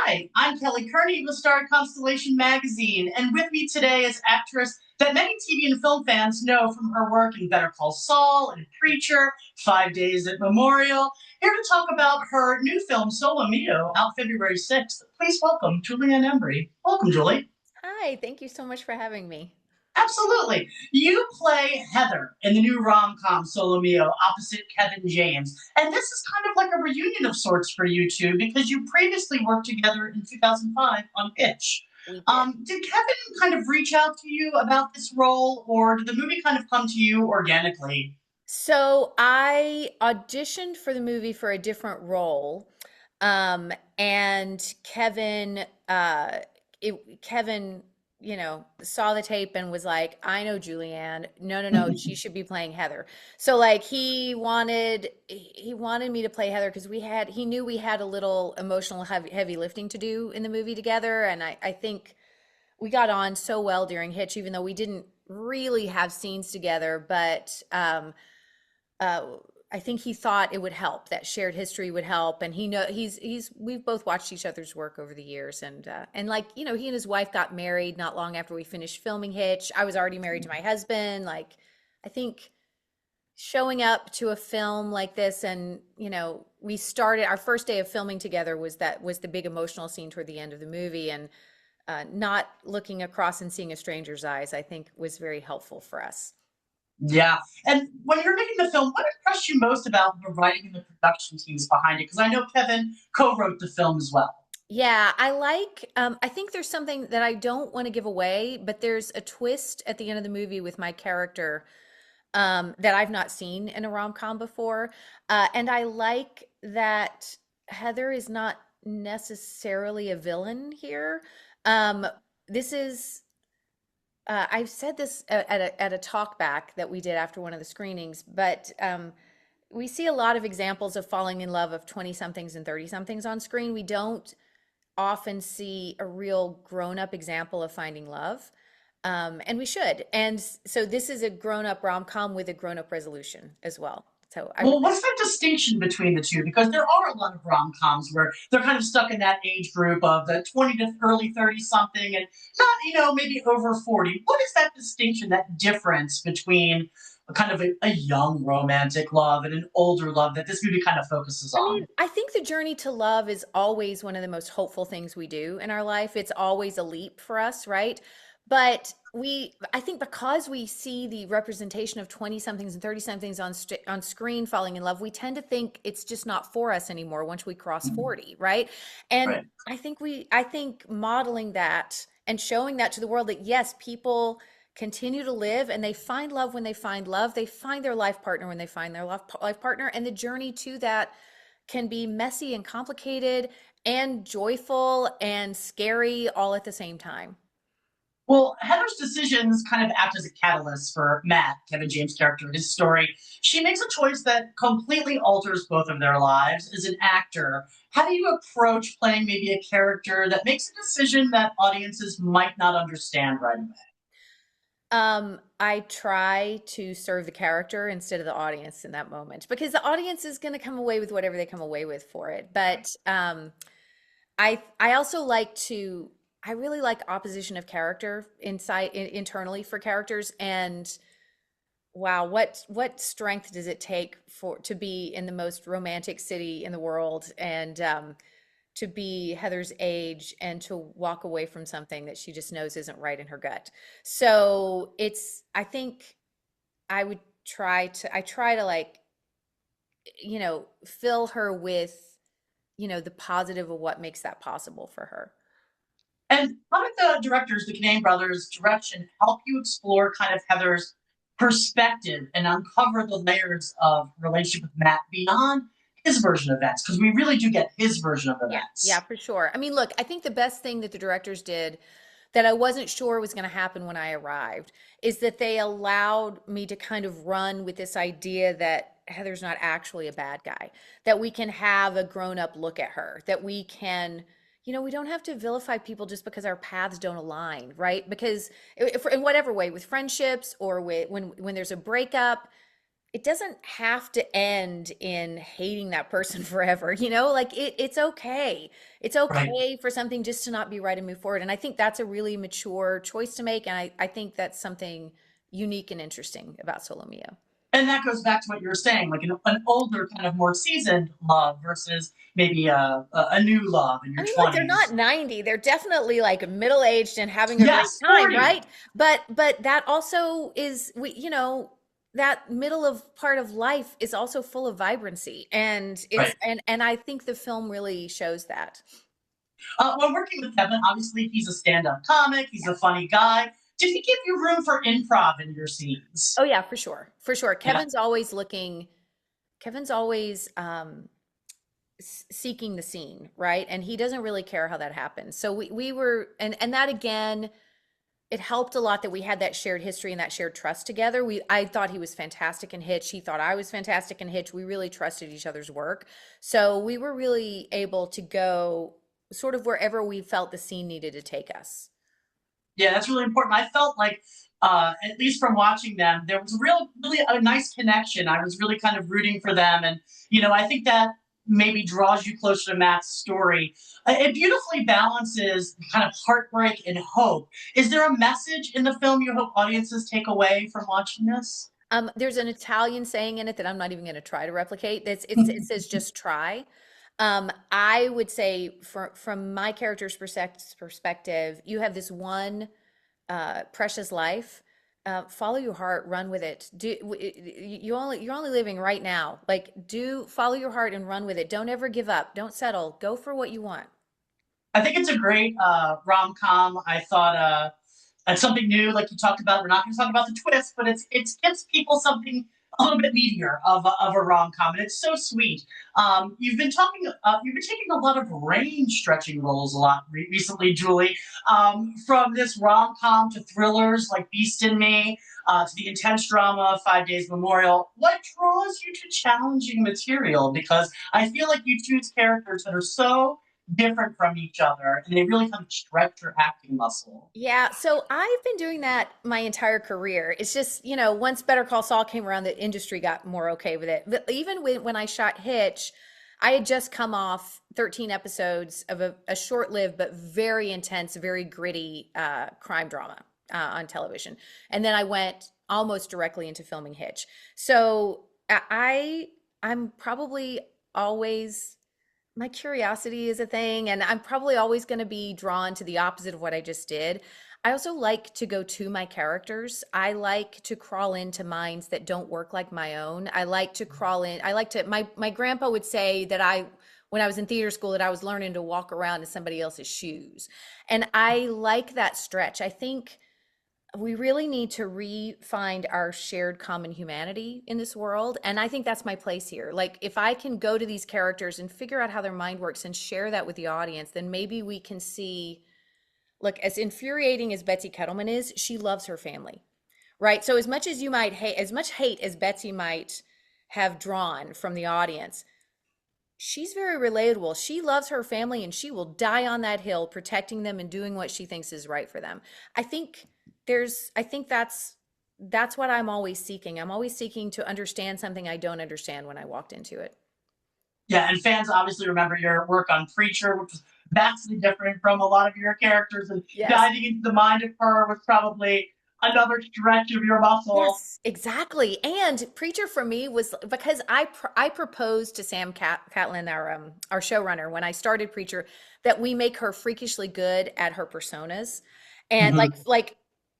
Hi, I'm Kelly Kearney with Star Constellation Magazine, and with me today is actress that many TV and film fans know from her work in Better Call Saul and Preacher, 5 Days at Memorial. Here to talk about her new film, Solo Mio, out February 6th. Please welcome Julie Ann Emery. Welcome, Julie. Hi, thank you so much for having me. Absolutely. You play Heather in the new rom-com Solo Mio opposite Kevin James. And this is kind of like a reunion of sorts for you two because you previously worked together in 2005 on Pitch. We did. Did Kevin kind of reach out to you about this role, or did the movie kind of come to you organically? So I auditioned for the movie for a different role. And Kevin, saw the tape and was like, I know Julianne. No, no, no, she should be playing Heather. So like he wanted me to play Heather because he knew we had a little emotional heavy lifting to do in the movie together. And I think we got on so well during Hitch, even though we didn't really have scenes together. But uh, I think he thought it would help. That shared history would help, and we've both watched each other's work over the years, and like he and his wife got married not long after we finished filming Hitch. I was already married to my husband. Like, I think showing up to a film like this, and we started our first day of filming together was the big emotional scene toward the end of the movie, and not looking across and seeing a stranger's eyes, I think was very helpful for us. Yeah. And when you're making the film, what impressed you most about the writing and the production teams behind it? Because I know Kevin co-wrote the film as well. Yeah, I think there's something that I don't want to give away, but there's a twist at the end of the movie with my character that I've not seen in a rom-com before. And I like that Heather is not necessarily a villain here. Um, this is I've said this at a talk back that we did after one of the screenings, but we see a lot of examples of falling in love of 20 somethings and 30 somethings on screen. We don't often see a real grown up example of finding love. And we should. And so this is a grown up rom com with a grown up resolution as well. So I Well, what's the distinction between the two? Because there are a lot of rom-coms where they're kind of stuck in that age group of the 20 to early 30 something and not, maybe over 40. What is that distinction, that difference between a kind of a young romantic love and an older love that this movie kind of focuses I mean, on? I think the journey to love is always one of the most hopeful things we do in our life. It's always a leap for us, right? But I think because we see the representation of 20 somethings and 30 somethings on screen falling in love, we tend to think it's just not for us anymore once we cross Mhm. 40, right? And Right. I think modeling that and showing that to the world that yes, people continue to live and they find love when they find love. They find their life partner when they find their life partner. And the journey to that can be messy and complicated and joyful and scary all at the same time. Well, Heather's decisions kind of act as a catalyst for Matt, Kevin James' character, his story. She makes a choice that completely alters both of their lives. As an actor, how do you approach playing maybe a character that makes a decision that audiences might not understand right away? I try to serve the character instead of the audience in that moment because the audience is going to come away with whatever they come away with for it. But I also I really like opposition of character internally for characters. And wow, what strength does it take to be in the most romantic city in the world and to be Heather's age and to walk away from something that she just knows isn't right in her gut. So I think I try to like, fill her with, the positive of what makes that possible for her. And how did the directors, the Canadian brothers' direction, help you explore kind of Heather's perspective and uncover the layers of relationship with Matt beyond his version of events? Because we really do get his version of Yeah, yeah, events. for sure. I mean, look, I think the best thing that the directors did that I wasn't sure was going to happen when I arrived is that they allowed me to kind of run with this idea that Heather's not actually a bad guy, that we can have a grown-up look at her, that we can, we don't have to vilify people just because our paths don't align, right? Because if, in whatever way, with friendships or with when there's a breakup, it doesn't have to end in hating that person forever, like it's okay. It's Right. okay for something just to not be right and move forward. And I think that's a really mature choice to make. And I think that's something unique and interesting about Solo Mio. And that goes back to what you were saying, like an older, kind of more seasoned love versus maybe a new love in I your mean, look, they're not 20s. 90. They're definitely like middle-aged and having a great Yes, time, 40. right? But that also is that middle of part of life is also full of vibrancy. And Right. and I think the film really shows that. When working with Kevin, obviously he's a stand-up comic. He's a funny guy. Did he give you room for improv in your Oh scenes? yeah, for sure. For sure. Yeah. Kevin's always seeking the scene, right? And he doesn't really care how that happens. So we were and that again, it helped a lot that we had that shared history and that shared trust together. I thought he was fantastic in Hitch. He thought I was fantastic in Hitch. We really trusted each other's work. So we were really able to go sort of wherever we felt the scene needed to take us. Yeah, that's really important. I felt like, at least from watching them, there was really a nice connection. I was really kind of rooting for them, and I think that maybe draws you closer to Matt's story. It beautifully balances kind of heartbreak and hope. Is there a message in the film you hope audiences take away from watching this? There's an Italian saying in it that I'm not even going to try to replicate. It says just try. I would say from my character's perspective, you have this one precious life. Follow your heart, run with it. You're only living right now. Like do follow your heart and run with it. Don't ever give up. Don't settle. Go for what you want. I think it's a great rom com. I thought it's something new, like you talked about. We're not going to talk about the twist, but it gives people something a little bit meatier of a rom com, and it's so sweet. You've been taking a lot of range stretching roles a lot recently, Julie. From this rom com to thrillers like Beast in Me. To the intense drama, 5 Days Memorial. What draws you to challenging material? Because I feel like you choose characters that are so different from each other, and they really kind of stretch your acting muscle. Yeah, so I've been doing that my entire career. It's just, once Better Call Saul came around, the industry got more okay with it. But even when I shot Hitch, I had just come off 13 episodes of a short-lived but very intense, very gritty crime drama on television. And then I went almost directly into filming Hitch. So I'm probably always my curiosity is a thing, and I'm probably always going to be drawn to the opposite of what I just did. I also like to go to my characters. I like to crawl into minds that don't work like my own. I like to crawl in. I like to my grandpa would say that I when I was in theater school that I was learning to walk around in somebody else's shoes. And I like that stretch. I think we really need to re-find our shared common humanity in this world. And I think that's my place here. Like, if I can go to these characters and figure out how their mind works and share that with the audience, then maybe we can see, look, as infuriating as Betsy Kettleman is, she loves her family, right? So as much as you might hate, as much hate as Betsy might have drawn from the audience, she's very relatable. She loves her family and she will die on that hill protecting them and doing what she thinks is right for them. I think I think that's what I'm always seeking. I'm always seeking to understand something I don't understand when I walked into it. Yeah, and fans obviously remember your work on Preacher, which was vastly different from a lot of your characters, and Yes. diving into the mind of her was probably another stretch of your muscle. Yes, exactly. And Preacher for me was because I proposed to Sam Catlin, our showrunner, when I started Preacher, that we make her freakishly good at her personas, and Mhm.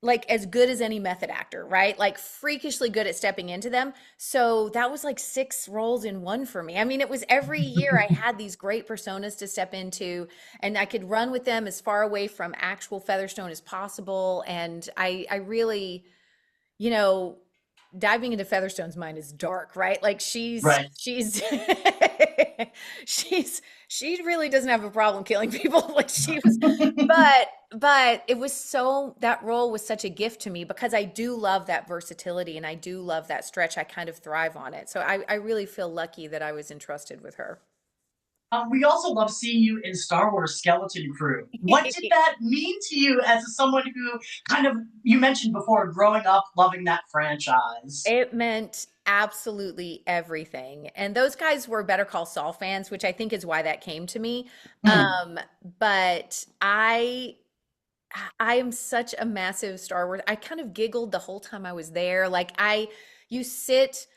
like as good as any method actor, right? Like freakishly good at stepping into them. So that was like six roles in one for me. I mean, it was every year I had these great personas to step into, and I could run with them as far away from actual Featherstone as possible. And I really you know, diving into Featherstone's mind is dark, right? Like Right. she's she really doesn't have a problem killing people when she was but it was so that role was such a gift to me because I do love that versatility and I do love that stretch. I kind of thrive on it. So I really feel lucky that I was entrusted with her. We also love seeing you in Star Wars Skeleton Crew. What did that mean to you as someone who kind of, you mentioned before, growing up loving that franchise? It meant absolutely everything. And those guys were Better Call Saul fans, which I think is why that came to me. Mm, But I am such a massive Star Wars. I kind of giggled the whole time I was there. You sit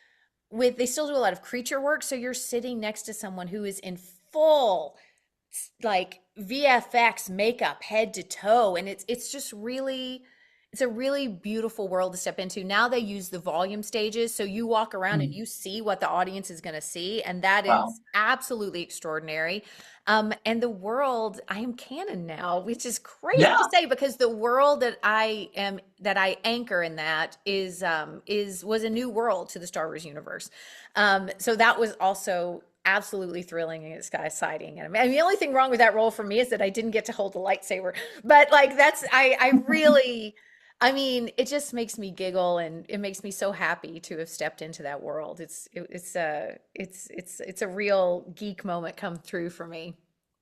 with, they still do a lot of creature work, so you're sitting next to someone who is in full like VFX makeup head to toe, and it's just really, it's a really beautiful world to step into. Now they use the volume stages, so you walk around and mm. you see what the audience is going to see, and that Well, is absolutely extraordinary. And the world, I am canon now, which is crazy to yeah. say because the world that I anchor in that is was a new world to the Star Wars universe. So that was also absolutely thrilling and exciting. And I mean, the only thing wrong with that role for me is that I didn't get to hold the lightsaber. But like I really, I mean, it just makes me giggle and it makes me so happy to have stepped into that world. It's a real geek moment come through for me.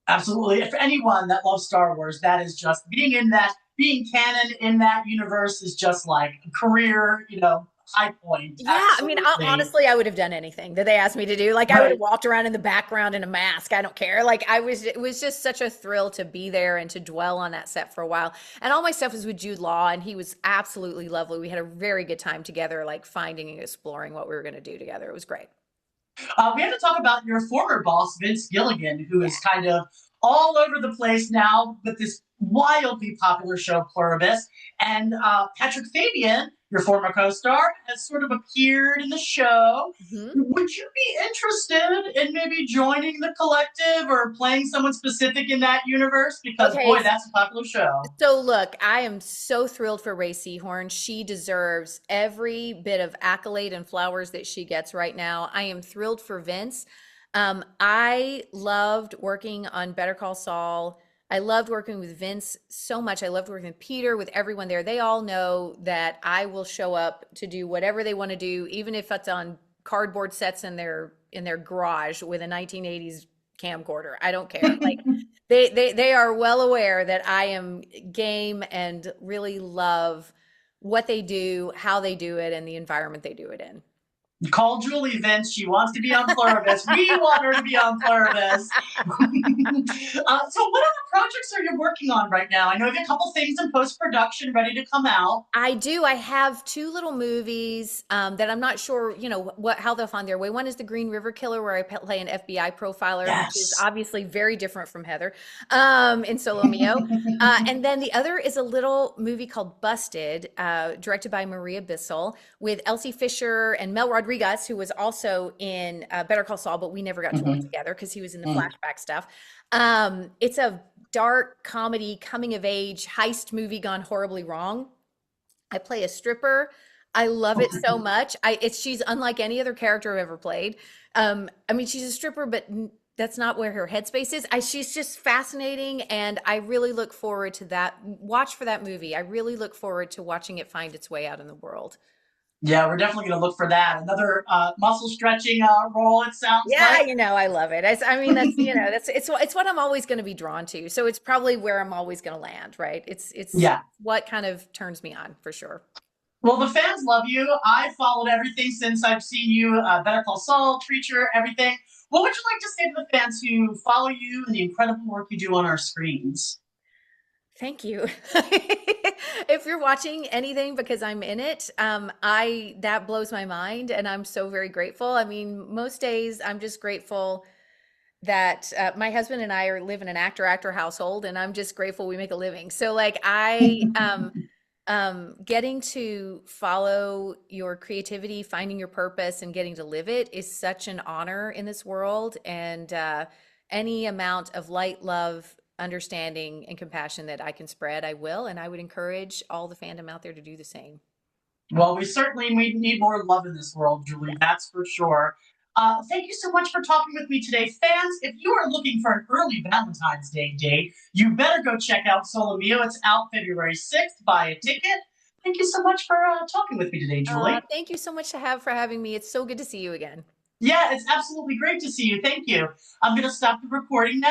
Absolutely. For anyone that loves Star Wars, that is just being in that, being canon in that universe is just like a career, high point. Yeah, I mean, Absolutely. honestly, I would have done anything that they asked me to do. Like, I would have Right. walked around in the background in a mask. I don't care. It was just such a thrill to be there and to dwell on that set for a while. And all my stuff was with Jude Law, and he was absolutely lovely. We had a very good time together, like finding and exploring what we were going to do together. It was great. We have to talk about your former boss, Vince Gilligan, who Yeah. is kind of all over the place now with this wildly popular show, Pluribus. And Patrick Fabian, your former co star, has sort of appeared in the show. Mhm. Would you be interested in maybe joining the collective or playing someone specific in that universe? Because, Okay, boy, that's a popular show. so look, I am so thrilled for Ray Seahorn. She deserves every bit of accolade and flowers that she gets right now. I am thrilled for Vince. I loved working on Better Call Saul. I loved working with Vince so much. I loved working with Peter, with everyone there. They all know that I will show up to do whatever they want to do, even if it's on cardboard sets in their garage with a 1980s camcorder. I don't care. Like they are well aware that I am game and really love what they do, how they do it, and the environment they do it in. Call Julie, Vince. She wants to be on Pluribus. We want her to be on Pluribus. So, what other projects are you working on right now? I know you have a couple things in post production ready to come out. I do. I have two little movies that I'm not sure, how they'll find their way. One is The Green River Killer, where I play an FBI profiler, which is Yes. obviously very different from Heather in Solo Mio. And then the other is a little movie called Busted, directed by Maria Bissell, with Elsie Fisher and Mel Rodriguez, who was also in Better Call Saul, but we never got to work Mhm. together because he was in the Mm. flashback stuff. It's a dark comedy, coming of age heist movie gone horribly wrong. I play a stripper. I love it so much. She's unlike any other character I've ever played. I mean, she's a stripper, but that's not where her headspace is. She's just fascinating, and I really look forward to that. Watch for that movie. I really look forward to watching it find its way out in the world. Yeah, we're definitely going to look for that. Another muscle stretching role, it sounds Yeah, like. I love it. I mean, that's it's what I'm always going to be drawn to. So it's probably where I'm always going to land, right? It's Yeah. what kind of turns me on for sure. Well, the fans love you. I followed everything since I've seen you, Better Call Saul, Preacher, everything. What would you like to say to the fans who follow you and the incredible work you do on our screens? Thank you. If you're watching anything because I'm in it, I that blows my mind, and I'm so very grateful. I mean, most days I'm just grateful that my husband and live in an actor household, and I'm just grateful we make a living. So like getting to follow your creativity, finding your purpose, and getting to live it is such an honor in this world. And any amount of light, love, understanding, and compassion that I can spread, I will. And I would encourage all the fandom out there to do the same. Well, we need more love in this world, Julie. That's for sure. Thank you so much for talking with me today, fans. If you are looking for an early Valentine's Day date, you better go check out Solo Mio. It's out February 6th. Buy a ticket. Thank you so much for talking with me today, Julie. Thank you so much for having me. It's so good to see you again. Yeah, it's absolutely great to see you. Thank you. I'm going to stop the recording now.